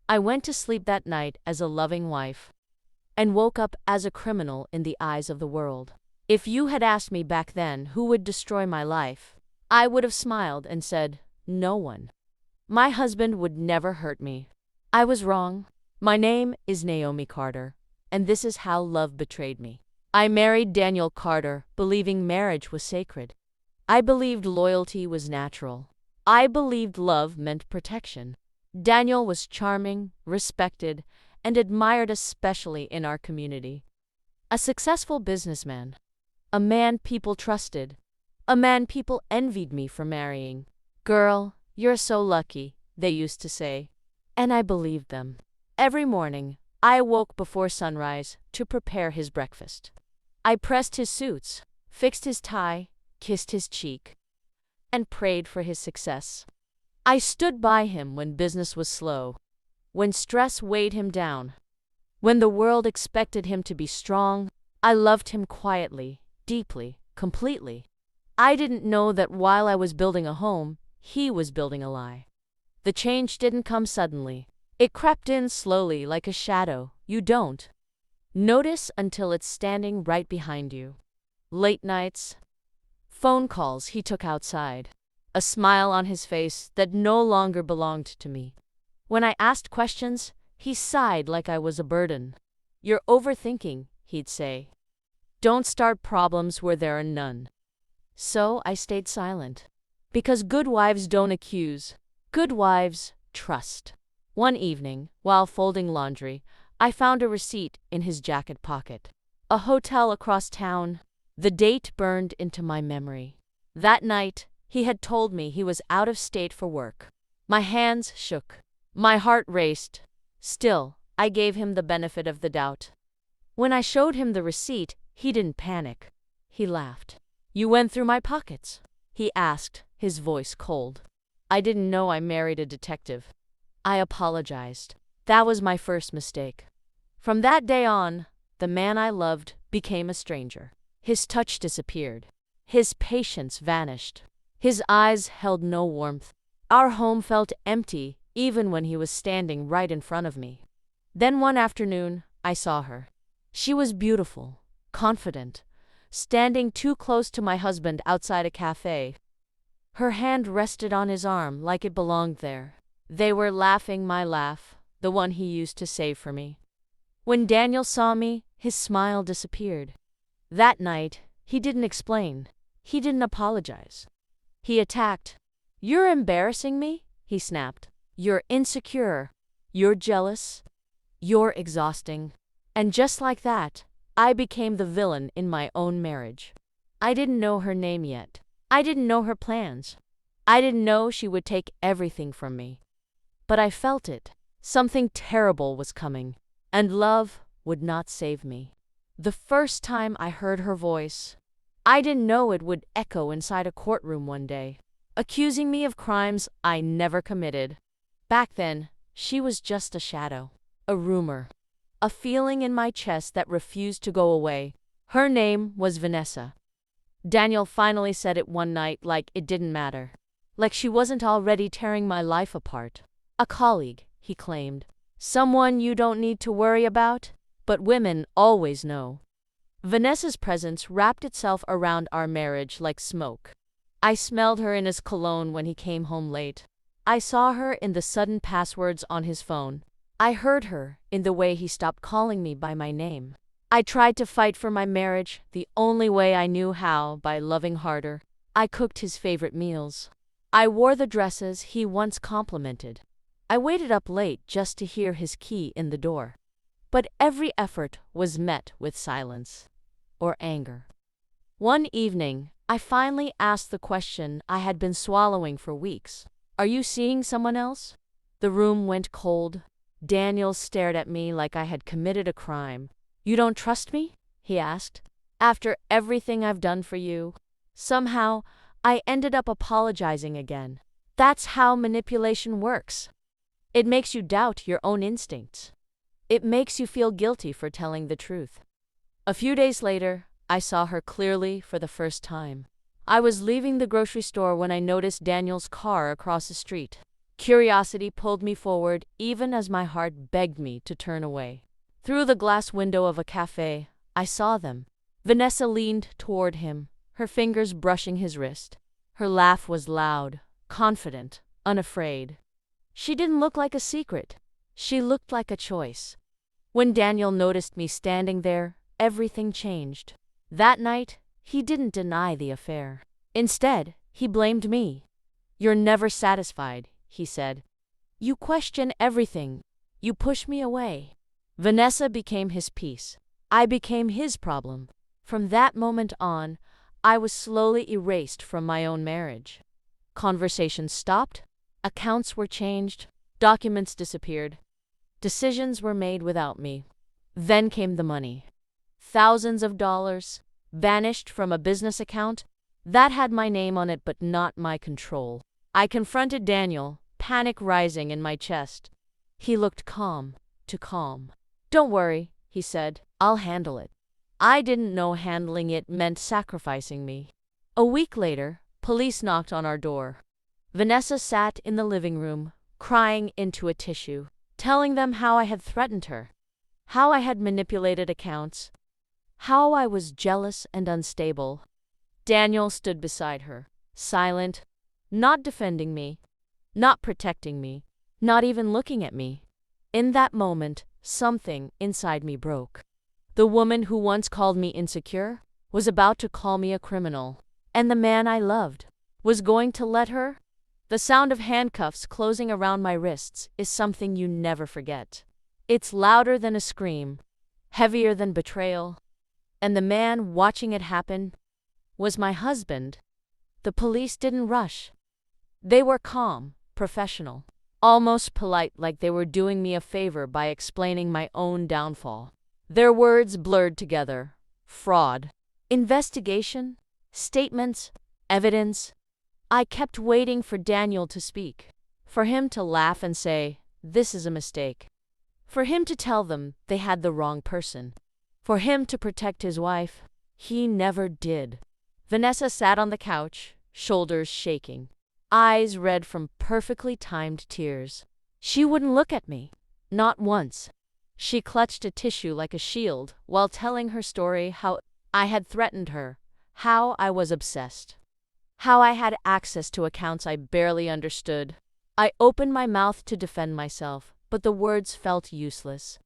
I went to sleep that night as a loving wife and woke up as a criminal in the eyes of the world. If you had asked me back then who would destroy my life, I would have smiled and said, no one. My husband would never hurt me. I was wrong. My name is Naomi Carter, and this is how love betrayed me. I married Daniel Carter, believing marriage was sacred. I believed loyalty was natural. I believed love meant protection. Daniel was charming, respected, and admired especially in our community. A successful businessman. A man people trusted. A man people envied me for marrying. Girl, you're so lucky, they used to say. And I believed them. Every morning, I awoke before sunrise to prepare his breakfast. I pressed his suits, fixed his tie, kissed his cheek, and prayed for his success. I stood by him when business was slow, when stress weighed him down, when the world expected him to be strong. I loved him quietly, deeply, completely. I didn't know that while I was building a home, he was building a lie. The change didn't come suddenly. It crept in slowly like a shadow. You don't notice until it's standing right behind you. Late nights, phone calls he took outside, a smile on his face that no longer belonged to me. When I asked questions, he sighed like I was a burden. You're overthinking, he'd say. Don't start problems where there are none. So I stayed silent. Because good wives don't accuse. Good wives trust. One evening, while folding laundry, I found a receipt in his jacket pocket. A hotel across town. The date burned into my memory. That night, he had told me he was out of state for work. My hands shook. My heart raced. Still, I gave him the benefit of the doubt. When I showed him the receipt, he didn't panic. He laughed. You went through my pockets? He asked, his voice cold. I didn't know I married a detective. I apologized. That was my first mistake. From that day on, the man I loved became a stranger. His touch disappeared. His patience vanished. His eyes held no warmth. Our home felt empty even when he was standing right in front of me. Then one afternoon, I saw her. She was beautiful, confident, standing too close to my husband outside a cafe. Her hand rested on his arm like it belonged there. They were laughing my laugh, the one he used to save for me. When Daniel saw me, his smile disappeared. That night, he didn't explain. He didn't apologize. He attacked. You're embarrassing me, he snapped. You're insecure. You're jealous. You're exhausting. And just like that, I became the villain in my own marriage. I didn't know her name yet. I didn't know her plans. I didn't know she would take everything from me. But I felt it. Something terrible was coming, and love would not save me. The first time I heard her voice, I didn't know it would echo inside a courtroom one day, accusing me of crimes I never committed. Back then, she was just a shadow, a rumor, a feeling in my chest that refused to go away. Her name was Vanessa. Daniel finally said it one night like it didn't matter, like she wasn't already tearing my life apart. A colleague, he claimed. Someone you don't need to worry about, but women always know. Vanessa's presence wrapped itself around our marriage like smoke. I smelled her in his cologne when he came home late. I saw her in the sudden passwords on his phone. I heard her in the way he stopped calling me by my name. I tried to fight for my marriage the only way I knew how, by loving harder. I cooked his favorite meals. I wore the dresses he once complimented. I waited up late just to hear his key in the door. But every effort was met with silence or anger. One evening, I finally asked the question I had been swallowing for weeks. Are you seeing someone else? The room went cold. Daniel stared at me like I had committed a crime. You don't trust me? He asked. After everything I've done for you? Somehow, I ended up apologizing again. That's how manipulation works. It makes you doubt your own instincts. It makes you feel guilty for telling the truth. A few days later, I saw her clearly for the first time. I was leaving the grocery store when I noticed Daniel's car across the street. Curiosity pulled me forward even as my heart begged me to turn away. Through the glass window of a cafe, I saw them. Vanessa leaned toward him, her fingers brushing his wrist. Her laugh was loud, confident, unafraid. She didn't look like a secret. She looked like a choice. When Daniel noticed me standing there, everything changed. That night, he didn't deny the affair. Instead, he blamed me. "You're never satisfied," he said. "You question everything. You push me away." Vanessa became his peace. I became his problem. From that moment on, I was slowly erased from my own marriage. Conversations stopped, accounts were changed, documents disappeared. Decisions were made without me. Then came the money. Thousands of dollars, vanished from a business account that had my name on it but not my control. I confronted Daniel, panic rising in my chest. He looked calm, too calm. "Don't worry," he said. "I'll handle it." I didn't know handling it meant sacrificing me. A week later, police knocked on our door. Vanessa sat in the living room, crying into a tissue, telling them how I had threatened her, how I had manipulated accounts, how I was jealous and unstable. Daniel stood beside her, silent, not defending me, not protecting me, not even looking at me. In that moment, something inside me broke. The woman who once called me insecure was about to call me a criminal, and the man I loved was going to let her? The sound of handcuffs closing around my wrists is something you never forget. It's louder than a scream, heavier than betrayal, and the man watching it happen was my husband. The police didn't rush. They were calm, professional, almost polite, like they were doing me a favor by explaining my own downfall. Their words blurred together. Fraud, investigation, statements, evidence. I kept waiting for Daniel to speak, for him to laugh and say, "This is a mistake," for him to tell them they had the wrong person, for him to protect his wife. He never did. Vanessa sat on the couch, shoulders shaking, eyes red from perfectly timed tears. She wouldn't look at me, not once. She clutched a tissue like a shield while telling her story, how I had threatened her, how I was obsessed, how I had access to accounts I barely understood. I opened my mouth to defend myself, but the words felt useless.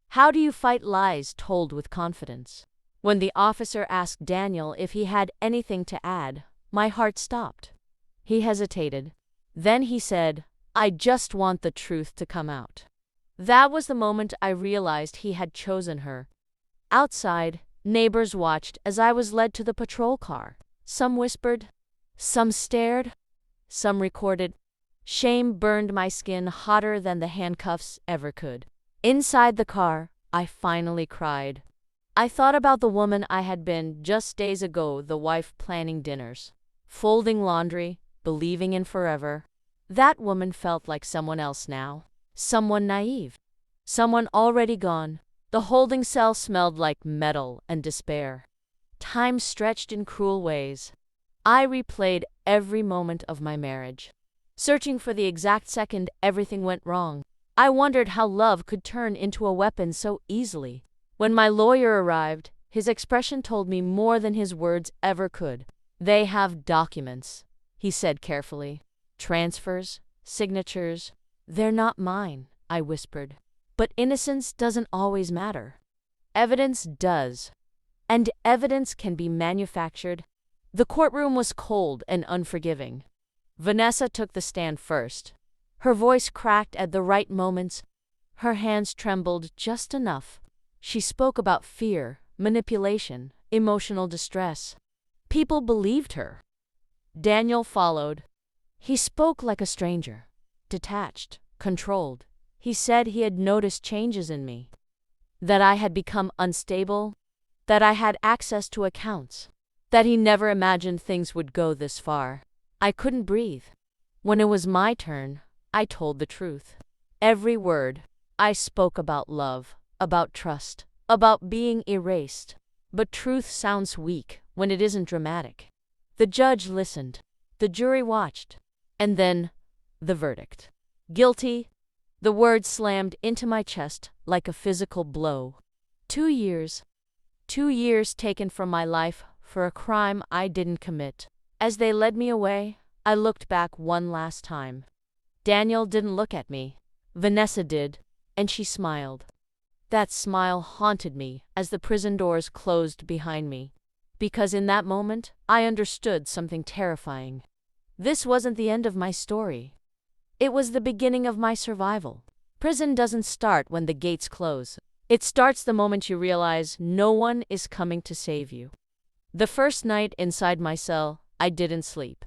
How do you fight lies told with confidence? When the officer asked Daniel if he had anything to add, my heart stopped. He hesitated. Then he said, "I just want the truth to come out." That was the moment I realized he had chosen her. Outside, neighbors watched as I was led to the patrol car. Some whispered, some stared, some recorded. Shame burned my skin hotter than the handcuffs ever could. Inside the car, I finally cried. I thought about the woman I had been just days ago, the wife planning dinners, folding laundry, believing in forever. That woman felt like someone else now, someone naive, someone already gone. The holding cell smelled like metal and despair. Time stretched in cruel ways. I replayed every moment of my marriage, searching for the exact second everything went wrong. I wondered how love could turn into a weapon so easily. When my lawyer arrived, his expression told me more than his words ever could. "They have documents," he said carefully. "Transfers, signatures. They're not mine," I whispered. "But innocence doesn't always matter. Evidence does. And evidence can be manufactured." The courtroom was cold and unforgiving. Vanessa took the stand first. Her voice cracked at the right moments. Her hands trembled just enough. She spoke about fear, manipulation, emotional distress. People believed her. Daniel followed. He spoke like a stranger, detached, controlled. He said he had noticed changes in me, that I had become unstable, that I had access to accounts, that he never imagined things would go this far. I couldn't breathe. When it was my turn, I told the truth. Every word. I spoke about love, about trust, about being erased. But truth sounds weak when it isn't dramatic. The judge listened. The jury watched. And then, the verdict. Guilty. The word slammed into my chest like a physical blow. 2 years. 2 years taken from my life for a crime I didn't commit. As they led me away, I looked back one last time. Daniel didn't look at me. Vanessa did, and she smiled. That smile haunted me as the prison doors closed behind me, because in that moment, I understood something terrifying. This wasn't the end of my story. It was the beginning of my survival. Prison doesn't start when the gates close. It starts the moment you realize no one is coming to save you. The first night inside my cell, I didn't sleep.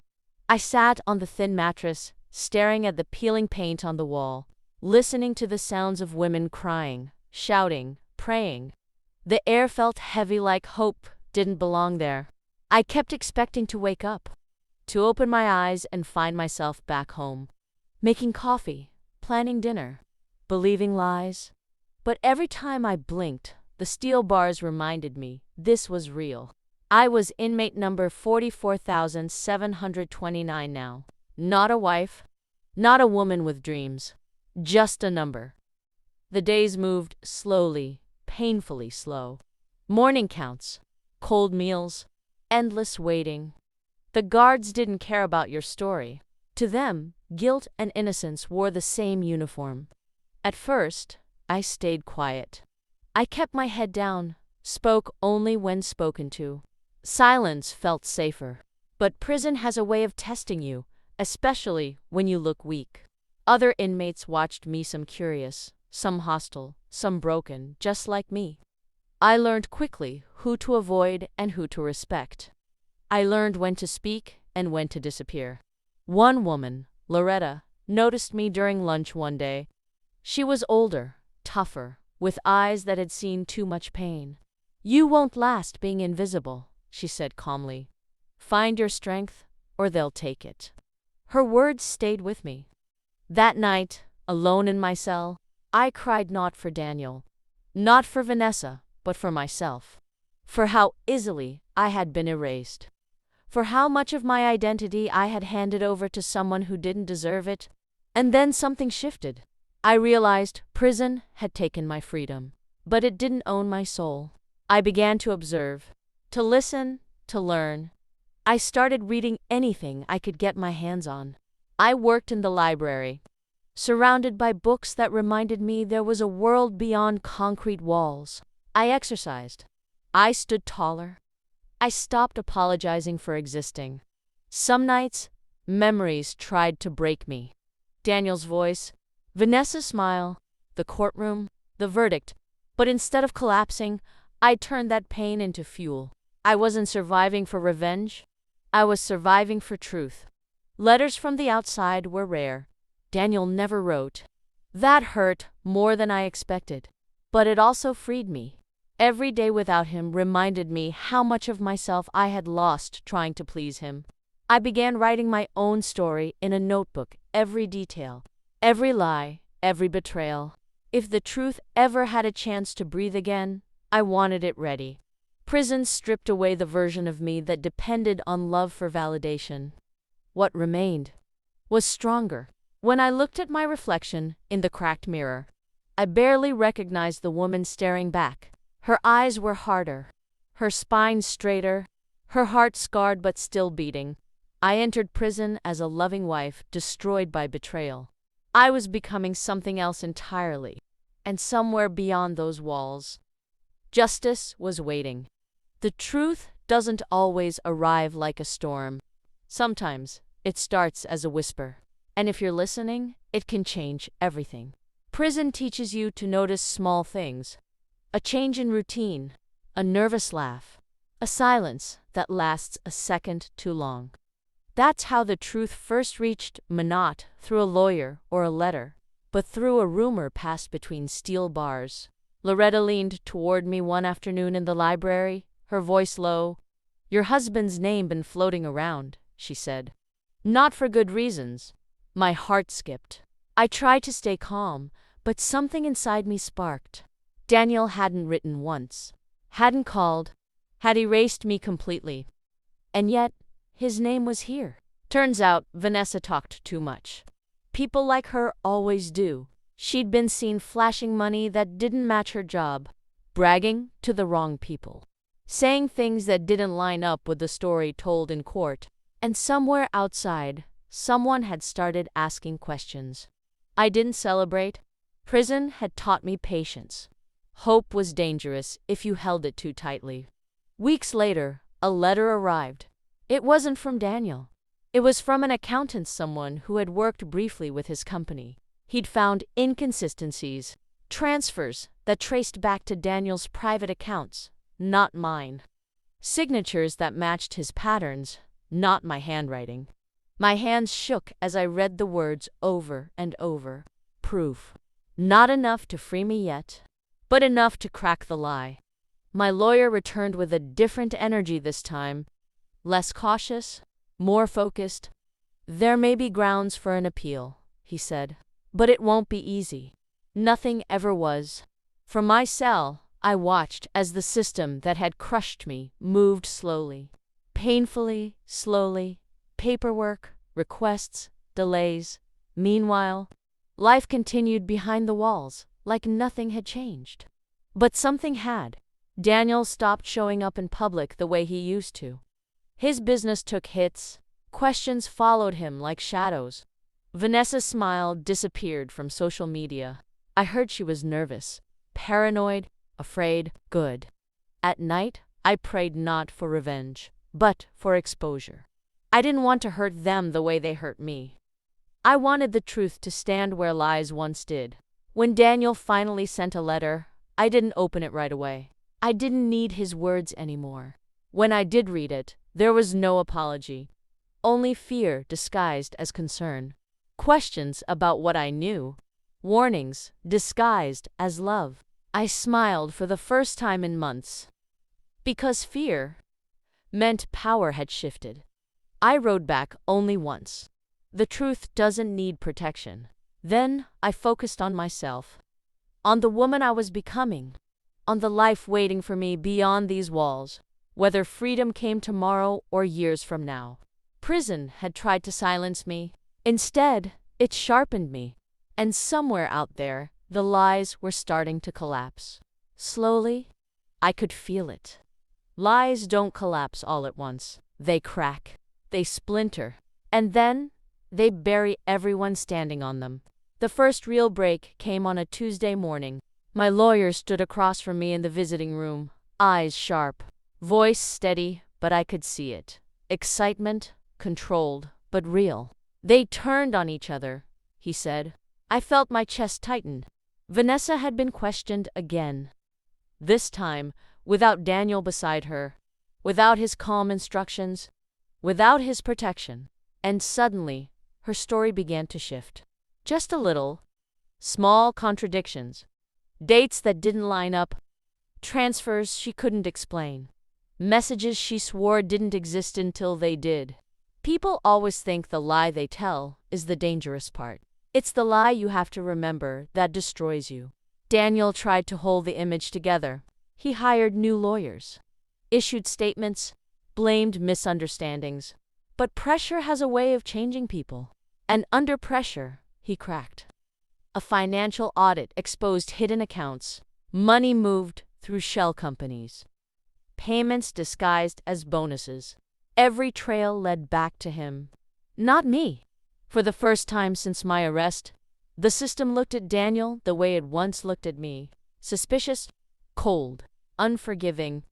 I sat on the thin mattress, staring at the peeling paint on the wall, listening to the sounds of women crying, shouting, praying. The air felt heavy like hope didn't belong there. I kept expecting to wake up, to open my eyes and find myself back home, making coffee, planning dinner, believing lies. But every time I blinked, the steel bars reminded me this was real. I was inmate number 44,729 now. Not a wife, not a woman with dreams, just a number. The days moved slowly, painfully slow. Morning counts, cold meals, endless waiting. The guards didn't care about your story. To them, guilt and innocence wore the same uniform. At first, I stayed quiet. I kept my head down, spoke only when spoken to. Silence felt safer. But prison has a way of testing you, especially when you look weak. Other inmates watched me, some curious, some hostile, some broken, just like me. I learned quickly who to avoid and who to respect. I learned when to speak and when to disappear. One woman, Loretta, noticed me during lunch one day. She was older, tougher, with eyes that had seen too much pain. "You won't last being invisible," she said calmly. "Find your strength, or they'll take it." Her words stayed with me. That night, alone in my cell, I cried not for Daniel, not for Vanessa, but for myself. For how easily I had been erased. For how much of my identity I had handed over to someone who didn't deserve it. And then something shifted. I realized prison had taken my freedom, but it didn't own my soul. I began to observe, to listen, to learn. I started reading anything I could get my hands on. I worked in the library, surrounded by books that reminded me there was a world beyond concrete walls. I exercised. I stood taller. I stopped apologizing for existing. Some nights, memories tried to break me. Daniel's voice, Vanessa's smile, the courtroom, the verdict. But instead of collapsing, I turned that pain into fuel. I wasn't surviving for revenge. I was surviving for truth. Letters from the outside were rare. Daniel never wrote. That hurt more than I expected. But it also freed me. Every day without him reminded me how much of myself I had lost trying to please him. I began writing my own story in a notebook, every detail, every lie, every betrayal. If the truth ever had a chance to breathe again, I wanted it ready. Prison stripped away the version of me that depended on love for validation. What remained was stronger. When I looked at my reflection in the cracked mirror, I barely recognized the woman staring back. Her eyes were harder, her spine straighter, her heart scarred but still beating. I entered prison as a loving wife destroyed by betrayal. I was becoming something else entirely, and somewhere beyond those walls, justice was waiting. The truth doesn't always arrive like a storm. Sometimes it starts as a whisper, and if you're listening, it can change everything. Prison teaches you to notice small things. A change in routine, a nervous laugh, a silence that lasts a second too long. That's how the truth first reached me, not through a lawyer or a letter, but through a rumor passed between steel bars. Loretta leaned toward me one afternoon in the library, her voice low. "Your husband's name been floating around," she said. "Not for good reasons." My heart skipped. I tried to stay calm, but something inside me sparked. Daniel hadn't written once, hadn't called, had erased me completely. And yet, his name was here. Turns out, Vanessa talked too much. People like her always do. She'd been seen flashing money that didn't match her job, bragging to the wrong people, saying things that didn't line up with the story told in court. And somewhere outside, someone had started asking questions. I didn't celebrate. Prison had taught me patience. Hope was dangerous if you held it too tightly. Weeks later, a letter arrived. It wasn't from Daniel. It was from an accountant, someone who had worked briefly with his company. He'd found inconsistencies, transfers that traced back to Daniel's private accounts, not mine. Signatures that matched his patterns, not my handwriting. My hands shook as I read the words over and over. Proof. Not enough to free me yet, but enough to crack the lie. My lawyer returned with a different energy this time, less cautious, more focused. There may be grounds for an appeal, he said, but it won't be easy. Nothing ever was. From my cell, I watched as the system that had crushed me moved slowly. Painfully, slowly. Paperwork, requests, delays. Meanwhile, life continued behind the walls, like nothing had changed. But something had. Daniel stopped showing up in public the way he used to. His business took hits. Questions followed him like shadows. Vanessa's smile disappeared from social media. I heard she was nervous, paranoid, afraid. Good. At night, I prayed not for revenge, but for exposure. I didn't want to hurt them the way they hurt me. I wanted the truth to stand where lies once did. When Daniel finally sent a letter, I didn't open it right away. I didn't need his words anymore. When I did read it, there was no apology, only fear disguised as concern. Questions about what I knew, warnings disguised as love. I smiled for the first time in months. Because fear meant power had shifted. I wrote back only once. The truth doesn't need protection. Then I focused on myself, on the woman I was becoming, on the life waiting for me beyond these walls, whether freedom came tomorrow or years from now. Prison had tried to silence me. Instead, it sharpened me. And somewhere out there, the lies were starting to collapse. Slowly, I could feel it. Lies don't collapse all at once. They crack. They splinter. And then, they bury everyone standing on them. The first real break came on a Tuesday morning. My lawyer stood across from me in the visiting room, eyes sharp, voice steady, but I could see it. Excitement, controlled, but real. They turned on each other, he said. I felt my chest tighten. Vanessa had been questioned again. This time, without Daniel beside her, without his calm instructions, without his protection. And suddenly, her story began to shift. Just a little. Small contradictions. Dates that didn't line up. Transfers she couldn't explain. Messages she swore didn't exist until they did. People always think the lie they tell is the dangerous part. It's the lie you have to remember that destroys you. Daniel tried to hold the image together. He hired new lawyers, issued statements, blamed misunderstandings. But pressure has a way of changing people. And under pressure, he cracked. A financial audit exposed hidden accounts. Money moved through shell companies. Payments disguised as bonuses. Every trail led back to him. Not me. For the first time since my arrest, the system looked at Daniel the way it once looked at me. Suspicious, cold, unforgiving.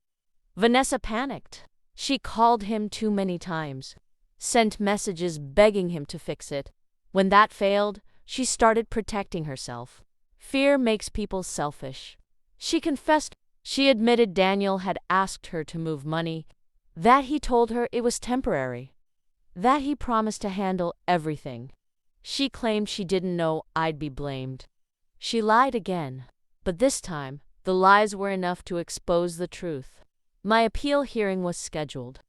Vanessa panicked. She called him too many times, sent messages begging him to fix it. When that failed, she started protecting herself. Fear makes people selfish. She confessed. She admitted Daniel had asked her to move money, that he told her it was temporary, that he promised to handle everything. She claimed she didn't know I'd be blamed. She lied again, but this time, the lies were enough to expose the truth. My appeal hearing was scheduled.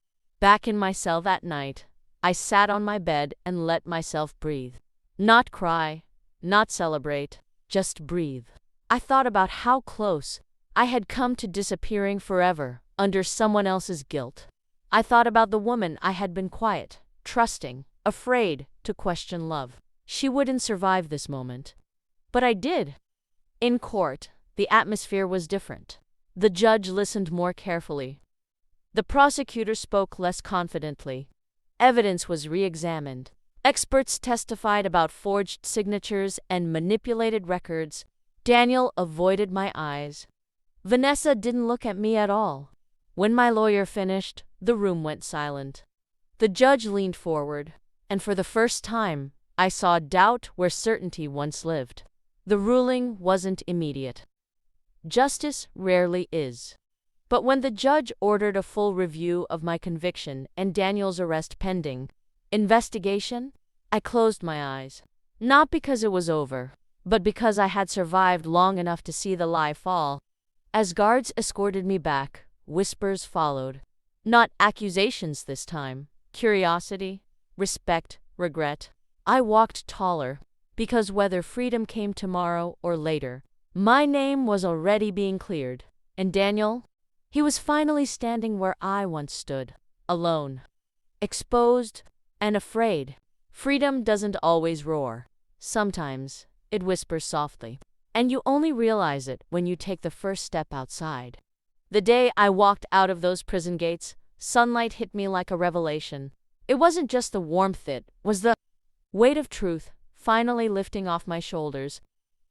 Back in my cell that night, I sat on my bed and let myself breathe. Not cry, not celebrate, just breathe. I thought about how close I had come to disappearing forever under someone else's guilt. I thought about the woman I had been quiet, trusting, afraid to question love. she wouldn't survive this moment. But I did. In court, the atmosphere was different. The judge listened more carefully. The prosecutor spoke less confidently. Evidence was re-examined. Experts testified about forged signatures and manipulated records. Daniel avoided my eyes. Vanessa didn't look at me at all. When my lawyer finished, the room went silent. The judge leaned forward, and for the first time, I saw doubt where certainty once lived. The ruling wasn't immediate. Justice rarely is. But when the judge ordered a full review of my conviction and Daniel's arrest pending investigation, I closed my eyes. Not because it was over, but because I had survived long enough to see the lie fall. As guards escorted me back, whispers followed. Not accusations this time. Curiosity, respect, regret. I walked taller, because whether freedom came tomorrow or later, my name was already being cleared. And Daniel? He was finally standing where I once stood, alone, exposed, and afraid. Freedom doesn't always roar. Sometimes it whispers softly, and you only realize it when you take the first step outside. The day I walked out of those prison gates, sunlight hit me like a revelation. It wasn't just the warmth, it was the weight of truth finally lifting off my shoulders.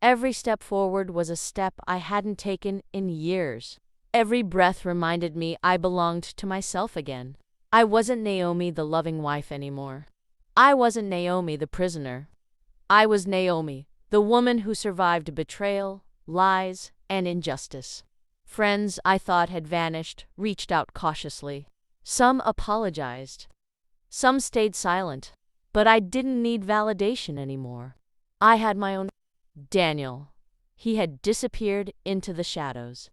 Every step forward was a step I hadn't taken in years. Every breath reminded me I belonged to myself again. I wasn't Naomi, the loving wife, anymore. I wasn't Naomi, the prisoner. I was Naomi, the woman who survived betrayal, lies, and injustice. Friends I thought had vanished reached out cautiously. Some apologized. Some stayed silent. But I didn't need validation anymore. I had my own. Daniel. He had disappeared into the shadows.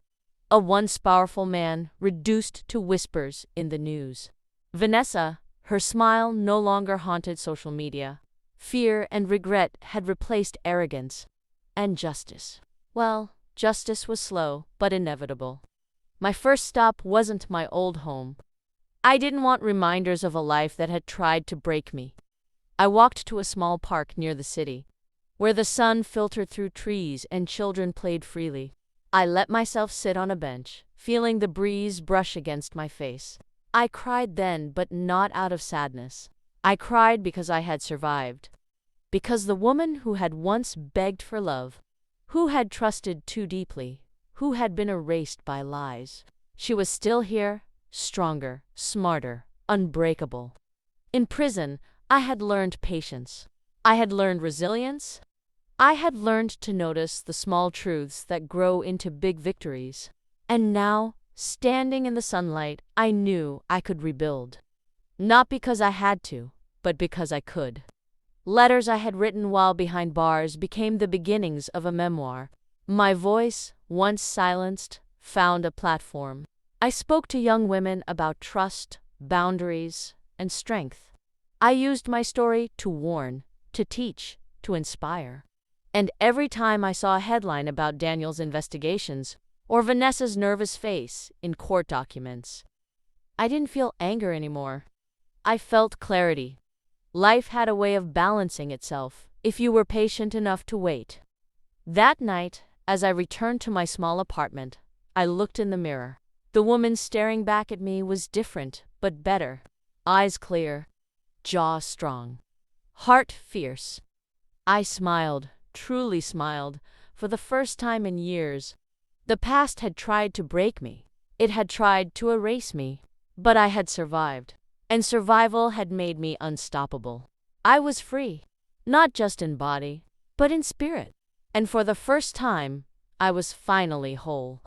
A once powerful man reduced to whispers in the news. Vanessa, her smile no longer haunted social media. Fear and regret had replaced arrogance. And justice. Well, justice was slow, but inevitable. My first stop wasn't my old home. I didn't want reminders of a life that had tried to break me. I walked to a small park near the city, where the sun filtered through trees and children played freely. I let myself sit on a bench, feeling the breeze brush against my face. I cried then, but not out of sadness. I cried because I had survived. Because the woman who had once begged for love, who had trusted too deeply, who had been erased by lies, she was still here, stronger, smarter, unbreakable. In prison, I had learned patience. I had learned resilience. I had learned to notice the small truths that grow into big victories. And now, standing in the sunlight, I knew I could rebuild. Not because I had to, but because I could. Letters I had written while behind bars became the beginnings of a memoir. My voice, once silenced, found a platform. I spoke to young women about trust, boundaries, and strength. I used my story to warn, to teach, to inspire. And every time I saw a headline about Daniel's investigations or Vanessa's nervous face in court documents, I didn't feel anger anymore. I felt clarity. Life had a way of balancing itself if you were patient enough to wait. That night, as I returned to my small apartment, I looked in the mirror. The woman staring back at me was different, but better. Eyes clear, jaw strong, heart fierce. I smiled, truly smiled, for the first time in years. The past had tried to break me. It had tried to erase me. But I had survived. And survival had made me unstoppable. I was free, not just in body, but in spirit. And for the first time, I was finally whole.